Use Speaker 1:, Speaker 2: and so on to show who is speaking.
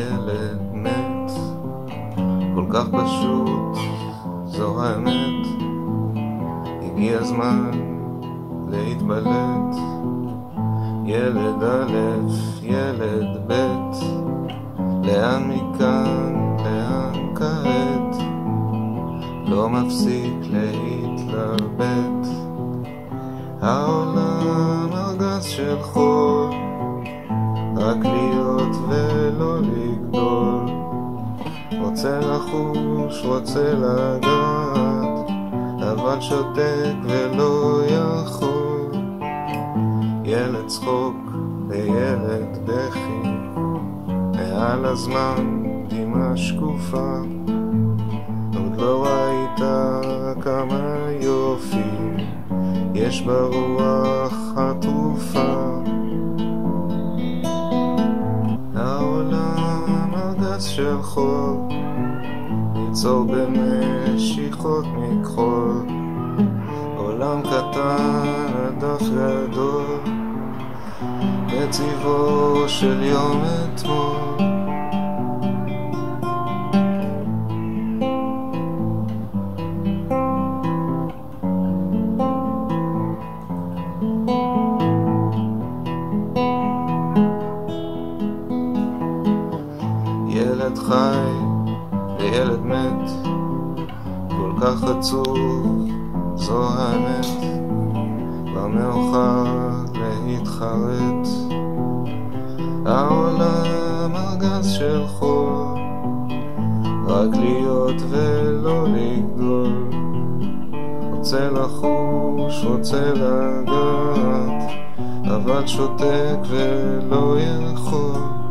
Speaker 1: ילד מת, כל כך פשוט, זו האמת. הגיע הזמן להתבלט. ילד א', ילד ב', לאן מכאן, לאן כעת? לא מפסיק להתלבט. העולם ארגז של חול, רק להיות ולא לגדול. רוצה לחוש, רוצה לגעת, אבל שותק ולא יכול. ילד צחוק וילד בכי, מעל הזמן דמעה שקופה. עוד לא ראית כמה יופי יש ברוח התרופה. העולם ארגז של חול, ליצור במשיכות מכחול. עולם קטן על דף גדול, בצבעו של יום אתמול. ילד חי וילד מת, כל כך עצוב, זו האמת. כבר מאוחר להתחרט. העולם ארגז של חול, רק להיות ולא לגדול. רוצה לחוש, רוצה לגעת, אבל שותק ולא יכול.